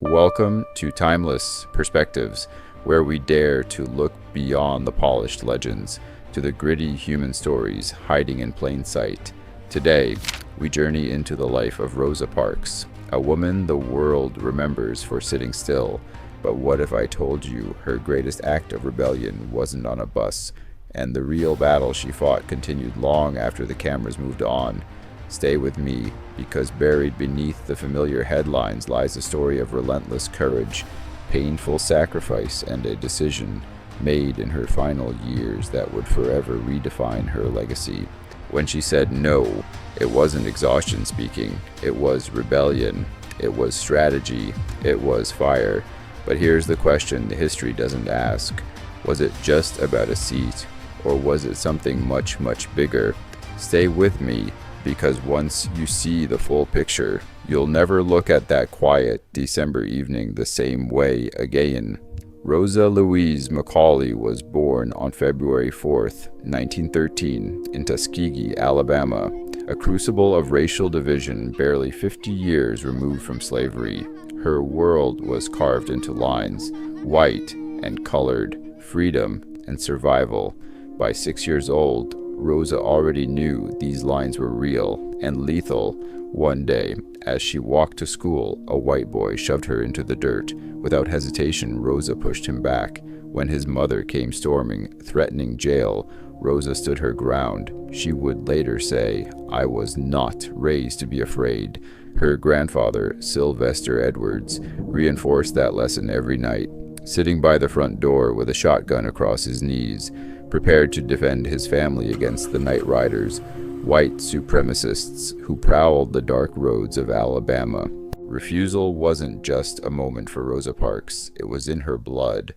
Welcome to Timeless Perspectives, where we dare to look beyond the polished legends to the gritty human stories hiding in plain sight. Today, we journey into the life of Rosa Parks, a woman the world remembers for sitting still. But what if I told you her greatest act of rebellion wasn't on a bus, and the real battle she fought continued long after the cameras moved on? Stay with me, because buried beneath the familiar headlines lies a story of relentless courage, painful sacrifice, and a decision made in her final years that would forever redefine her legacy. When she said no, it wasn't exhaustion speaking, it was rebellion, it was strategy, it was fire. But here's the question the history doesn't ask. Was it just about a seat, or was it something much, much bigger? Stay with me, because once you see the full picture, you'll never look at that quiet December evening the same way again. Rosa Louise Macaulay was born on February 4th, 1913, in Tuskegee, Alabama, a crucible of racial division barely 50 years removed from slavery. Her world was carved into lines, white and colored, freedom and survival. By 6 years old, Rosa already knew these lines were real and lethal. One day, as she walked to school, a white boy shoved her into the dirt. Without hesitation, Rosa pushed him back. When his mother came storming, threatening jail, Rosa stood her ground. She would later say, "I was not raised to be afraid." Her grandfather, Sylvester Edwards, reinforced that lesson every night, sitting by the front door with a shotgun across his knees, prepared to defend his family against the night riders, white supremacists who prowled the dark roads of Alabama. Refusal wasn't just a moment for Rosa Parks, it was in her blood.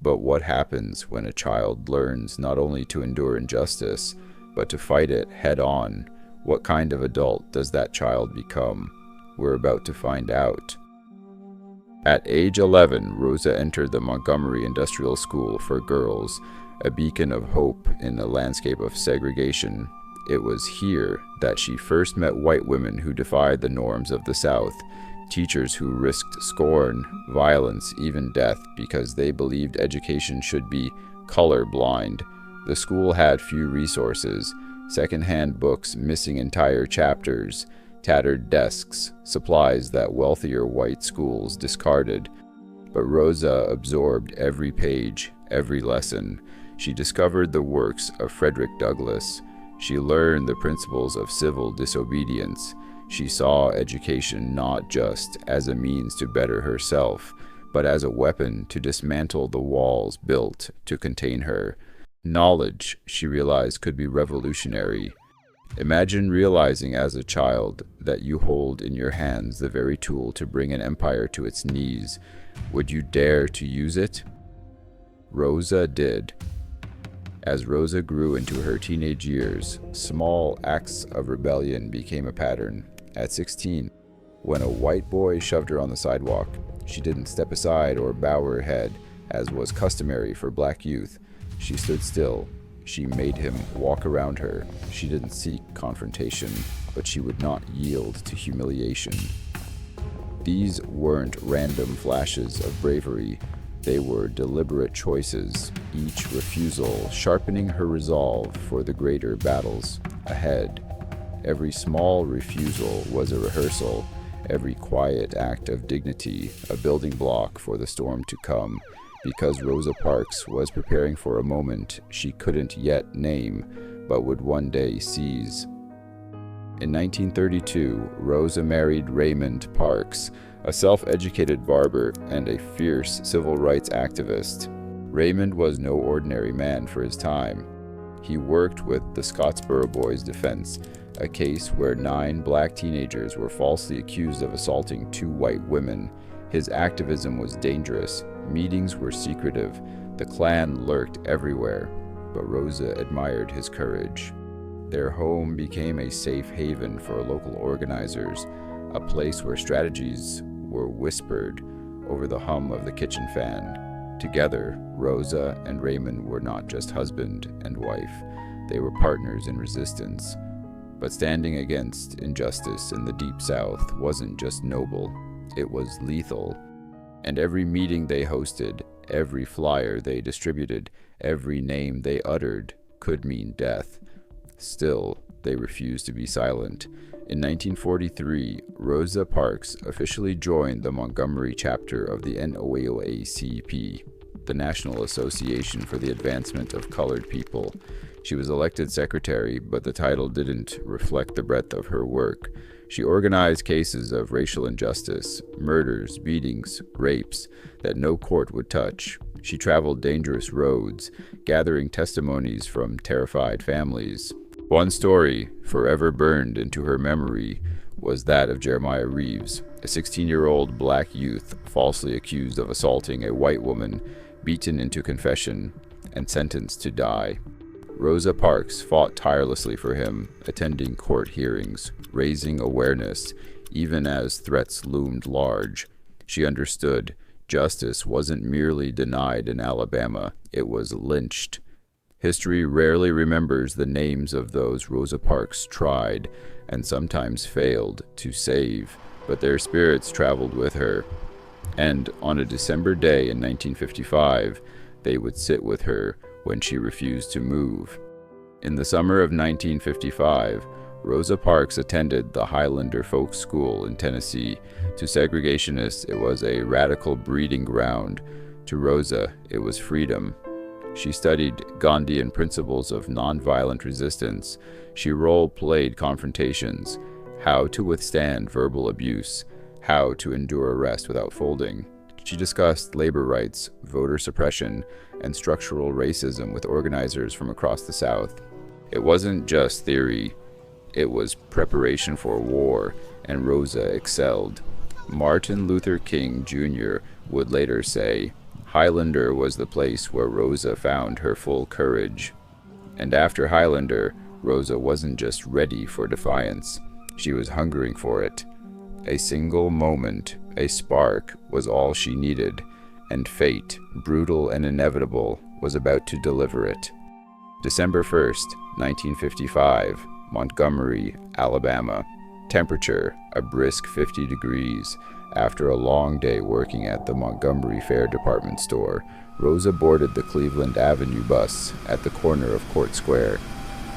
But what happens when a child learns not only to endure injustice, but to fight it head on? What kind of adult does that child become? We're about to find out. At age 11, Rosa entered the Montgomery Industrial School for Girls, a beacon of hope in a landscape of segregation. It was here that she first met white women who defied the norms of the South, teachers who risked scorn, violence, even death because they believed education should be colorblind. The school had few resources, second-hand books missing entire chapters, tattered desks, supplies that wealthier white schools discarded. But Rosa absorbed every page, every lesson. She discovered the works of Frederick Douglass. She learned the principles of civil disobedience. She saw education not just as a means to better herself, but as a weapon to dismantle the walls built to contain her. Knowledge, she realized, could be revolutionary. Imagine realizing as a child that you hold in your hands the very tool to bring an empire to its knees. Would you dare to use it? Rosa did. As Rosa grew into her teenage years, small acts of rebellion became a pattern. At 16, when a white boy shoved her on the sidewalk, she didn't step aside or bow her head, as was customary for black youth. She stood still. She made him walk around her. She didn't seek confrontation, but she would not yield to humiliation. These weren't random flashes of bravery. They were deliberate choices, each refusal sharpening her resolve for the greater battles ahead. Every small refusal was a rehearsal, every quiet act of dignity a building block for the storm to come, because Rosa Parks was preparing for a moment she couldn't yet name, but would one day seize. In 1932, Rosa married Raymond Parks, a self-educated barber and a fierce civil rights activist. Raymond was no ordinary man for his time. He worked with the Scottsboro Boys Defense, a case where 9 black teenagers were falsely accused of assaulting 2 white women. His activism was dangerous. Meetings were secretive. The Klan lurked everywhere. But Rosa admired his courage. Their home became a safe haven for local organizers, a place where strategies were whispered over the hum of the kitchen fan. Together, Rosa and Raymond were not just husband and wife, they were partners in resistance. But standing against injustice in the Deep South wasn't just noble, it was lethal. And every meeting they hosted, every flyer they distributed, every name they uttered could mean death. Still, they refused to be silent. In 1943, Rosa Parks officially joined the Montgomery chapter of the NAACP, the National Association for the Advancement of Colored People. She was elected secretary, but the title didn't reflect the breadth of her work. She organized cases of racial injustice, murders, beatings, rapes that no court would touch. She traveled dangerous roads, gathering testimonies from terrified families. One story, forever burned into her memory, was that of Jeremiah Reeves, a 16-year-old black youth falsely accused of assaulting a white woman, beaten into confession, and sentenced to die. Rosa Parks fought tirelessly for him, attending court hearings, raising awareness, even as threats loomed large. She understood justice wasn't merely denied in Alabama, it was lynched. History rarely remembers the names of those Rosa Parks tried, and sometimes failed, to save, but their spirits traveled with her. And on a December day in 1955, they would sit with her when she refused to move. In the summer of 1955, Rosa Parks attended the Highlander Folk School in Tennessee. To segregationists, it was a radical breeding ground. To Rosa, it was freedom. She studied Gandhian principles of nonviolent resistance. She role-played confrontations, how to withstand verbal abuse, how to endure arrest without folding. She discussed labor rights, voter suppression, and structural racism with organizers from across the South. It wasn't just theory, it was preparation for war, and Rosa excelled. Martin Luther King Jr. would later say, Highlander was the place where Rosa found her full courage. And after Highlander, Rosa wasn't just ready for defiance, she was hungering for it. A single moment, a spark, was all she needed, and fate, brutal and inevitable, was about to deliver it. December 1st, 1955, Montgomery, Alabama. Temperature, a brisk 50 degrees. After a long day working at the Montgomery Fair Department store, Rosa boarded the Cleveland Avenue bus at the corner of Court Square.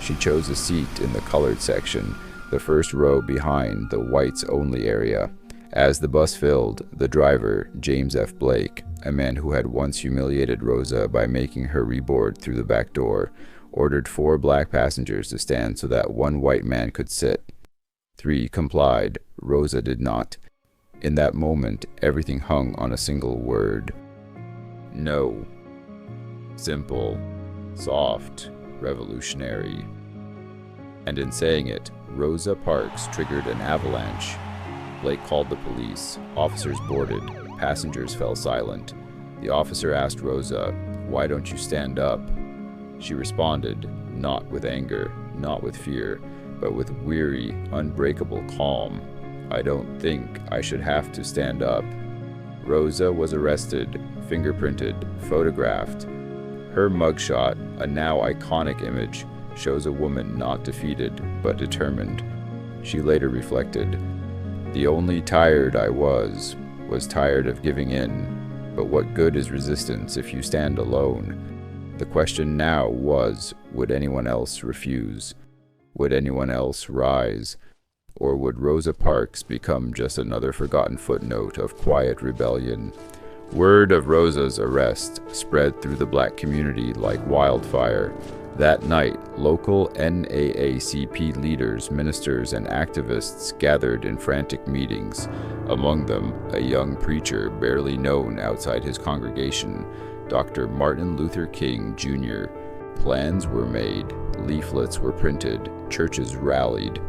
She chose a seat in the colored section, the first row behind the whites-only area. As the bus filled, the driver, James F. Blake, a man who had once humiliated Rosa by making her reboard through the back door, ordered 4 black passengers to stand so that one white man could sit. 3 complied. Rosa did not. In that moment, everything hung on a single word. No. Simple, soft, revolutionary. And in saying it, Rosa Parks triggered an avalanche. Blake called the police. Officers boarded. Passengers fell silent. The officer asked Rosa, "Why don't you stand up?" She responded, not with anger, not with fear, but with weary, unbreakable calm. "I don't think I should have to stand up." Rosa was arrested, fingerprinted, photographed. Her mugshot, a now iconic image, shows a woman not defeated, but determined. She later reflected, "The only tired I was tired of giving in, but what good is resistance if you stand alone?" The question now was, would anyone else refuse? Would anyone else rise? Or would Rosa Parks become just another forgotten footnote of quiet rebellion? Word of Rosa's arrest spread through the black community like wildfire. That night, local NAACP leaders, ministers, and activists gathered in frantic meetings. Among them, a young preacher barely known outside his congregation, Dr. Martin Luther King Jr. Plans were made, leaflets were printed, churches rallied.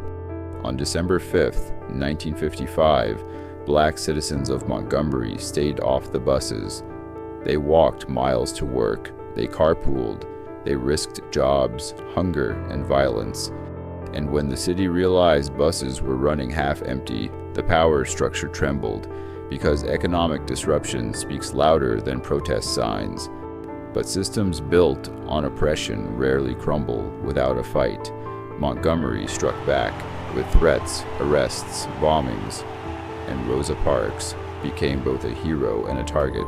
On December 5th, 1955, black citizens of Montgomery stayed off the buses. They walked miles to work, they carpooled, they risked jobs, hunger, and violence. And when the city realized buses were running half empty, the power structure trembled, because economic disruption speaks louder than protest signs. But systems built on oppression rarely crumble without a fight. Montgomery struck back with threats, arrests, bombings, and Rosa Parks became both a hero and a target.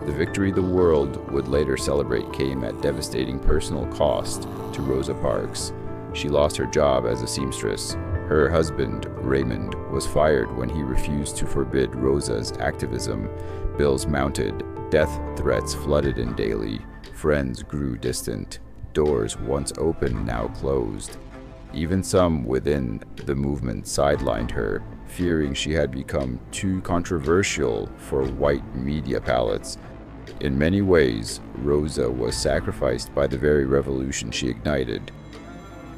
The victory the world would later celebrate came at devastating personal cost to Rosa Parks. She lost her job as a seamstress. Her husband, Raymond, was fired when he refused to forbid Rosa's activism. Bills mounted, death threats flooded in daily, friends grew distant, doors once open now closed. Even some within the movement sidelined her, fearing she had become too controversial for white media palates. In many ways, Rosa was sacrificed by the very revolution she ignited.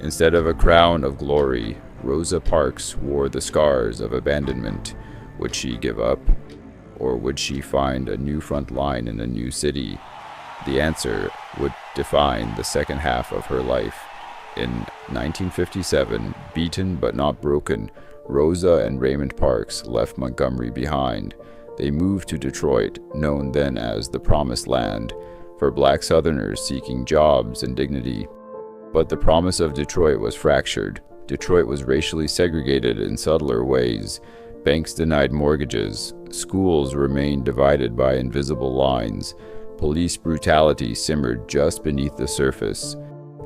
Instead of a crown of glory, Rosa Parks wore the scars of abandonment. Would she give up? Or would she find a new front line in a new city? The answer would define the second half of her life. In 1957, beaten but not broken, Rosa and Raymond Parks left Montgomery behind. They moved to Detroit, known then as the Promised Land, for black Southerners seeking jobs and dignity. But the promise of Detroit was fractured. Detroit was racially segregated in subtler ways. Banks denied mortgages. Schools remained divided by invisible lines. Police brutality simmered just beneath the surface.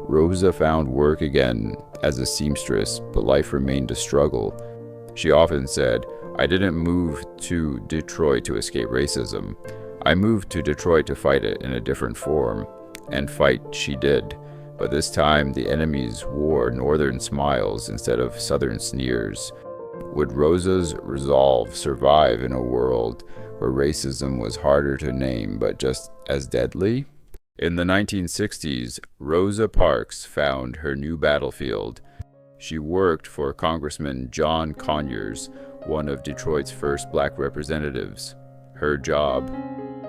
Rosa found work again as a seamstress, but life remained a struggle. She often said, "I didn't move to Detroit to escape racism. I moved to Detroit to fight it in a different form." And fight she did. But this time the enemies wore northern smiles instead of southern sneers. Would Rosa's resolve survive in a world where racism was harder to name but just as deadly? In the 1960s, Rosa Parks found her new battlefield. She worked for Congressman John Conyers, one of Detroit's first black representatives. Her job: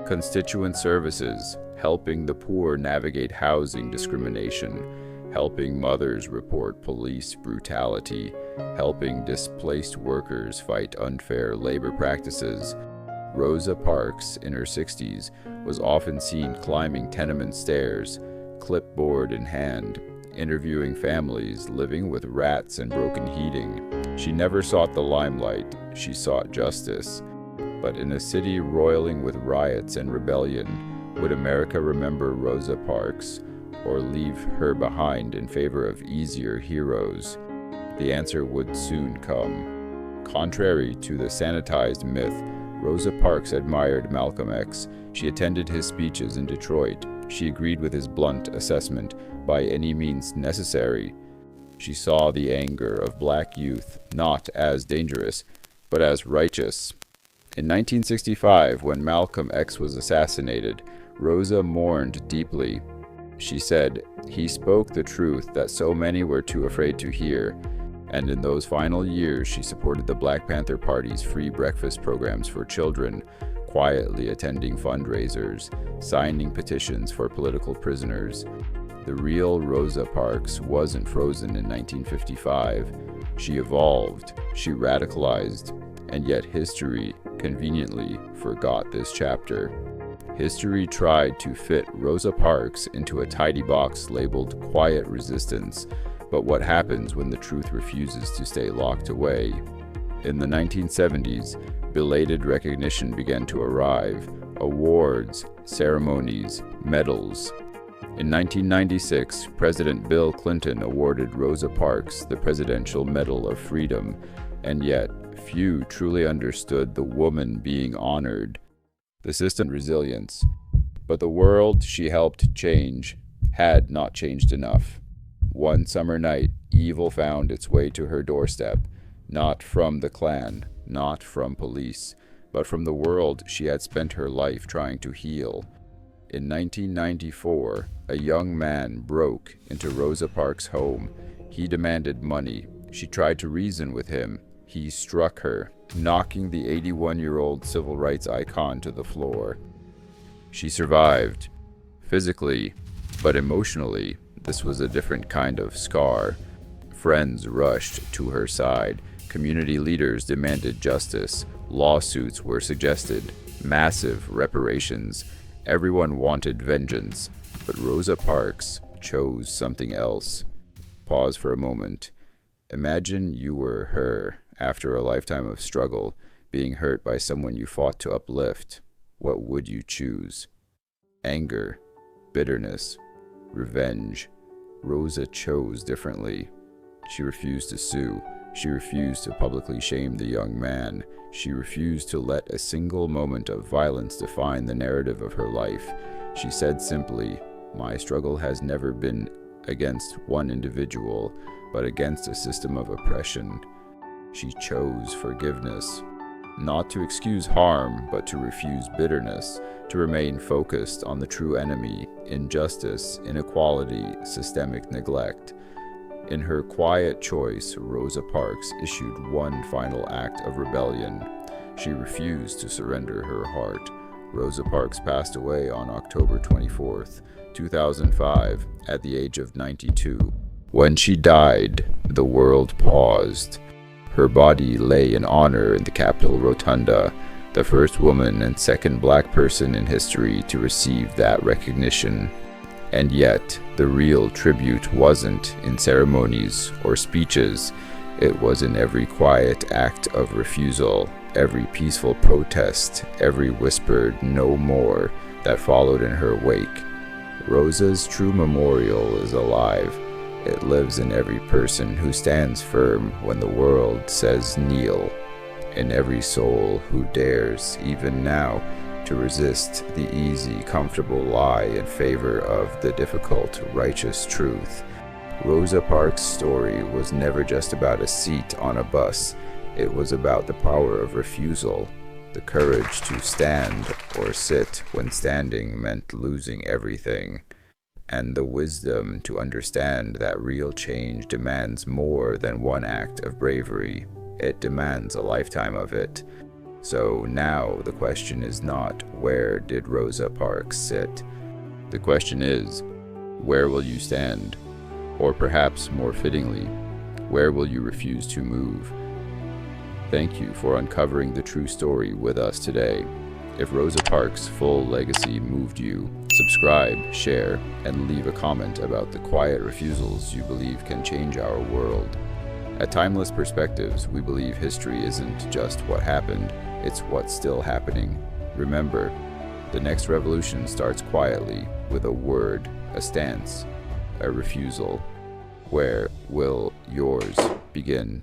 constituent services, helping the poor navigate housing discrimination, helping mothers report police brutality, helping displaced workers fight unfair labor practices. Rosa Parks, in her 60s, was often seen climbing tenement stairs, clipboard in hand, interviewing families living with rats and broken heating. She never sought the limelight, she sought justice. But in a city roiling with riots and rebellion, would America remember Rosa Parks or leave her behind in favor of easier heroes? The answer would soon come. Contrary to the sanitized myth, Rosa Parks admired Malcolm X. She attended his speeches in Detroit. She agreed with his blunt assessment, by any means necessary. She saw the anger of black youth not as dangerous, but as righteous. In 1965, when Malcolm X was assassinated, Rosa mourned deeply. She said, "He spoke the truth that so many were too afraid to hear." And in those final years, she supported the Black Panther Party's free breakfast programs for children, quietly attending fundraisers, signing petitions for political prisoners. The real Rosa Parks wasn't frozen in 1955. She evolved, she radicalized, and yet history conveniently forgot this chapter. History tried to fit Rosa Parks into a tidy box labeled quiet resistance, but what happens when the truth refuses to stay locked away? In the 1970s, belated recognition began to arrive: awards, ceremonies, medals. In 1996, President Bill Clinton awarded Rosa Parks the Presidential Medal of Freedom, and yet few truly understood the woman being honored. The system resilience. But the world she helped change had not changed enough. One summer night, evil found its way to her doorstep, not from the Klan, not from police, but from the world she had spent her life trying to heal. In 1994, a young man broke into Rosa Parks' home. He demanded money. She tried to reason with him. He struck her, knocking the 81-year-old civil rights icon to the floor. She survived, physically, but emotionally, this was a different kind of scar. Friends rushed to her side. Community leaders demanded justice. Lawsuits were suggested. Massive reparations. Everyone wanted vengeance, but Rosa Parks chose something else. Pause for a moment. Imagine you were her after a lifetime of struggle. being hurt by someone you fought to uplift, what would you choose? Anger, bitterness, revenge. Rosa chose differently. She refused to sue. She refused to publicly shame the young man. She refused to let a single moment of violence define the narrative of her life. She said simply, "My struggle has never been against one individual, but against a system of oppression." She chose forgiveness, not to excuse harm, but to refuse bitterness, to remain focused on the true enemy: injustice, inequality, systemic neglect. In her quiet choice, Rosa Parks issued one final act of rebellion. She refused to surrender her heart. Rosa Parks passed away on October 24th, 2005, at the age of 92. When she died, the world paused. Her body lay in honor in the Capitol Rotunda, the first woman and second black person in history to receive that recognition. And yet, the real tribute wasn't in ceremonies or speeches. It was in every quiet act of refusal, every peaceful protest, every whispered "no more" that followed in her wake. Rosa's true memorial is alive. It lives in every person who stands firm when the world says kneel, in every soul who dares, even now, to resist the easy, comfortable lie in favor of the difficult, righteous truth. Rosa Parks' story was never just about a seat on a bus. It was about the power of refusal, the courage to stand or sit when standing meant losing everything, and the wisdom to understand that real change demands more than one act of bravery. It demands a lifetime of it. So now the question is not, where did Rosa Parks sit? The question is, where will you stand? Or perhaps more fittingly, where will you refuse to move? Thank you for uncovering the true story with us today. If Rosa Parks' full legacy moved you, subscribe, share, and leave a comment about the quiet refusals you believe can change our world. At Timeless Perspectives, we believe history isn't just what happened, it's what's still happening. Remember, the next revolution starts quietly with a word, a stance, a refusal. Where will yours begin?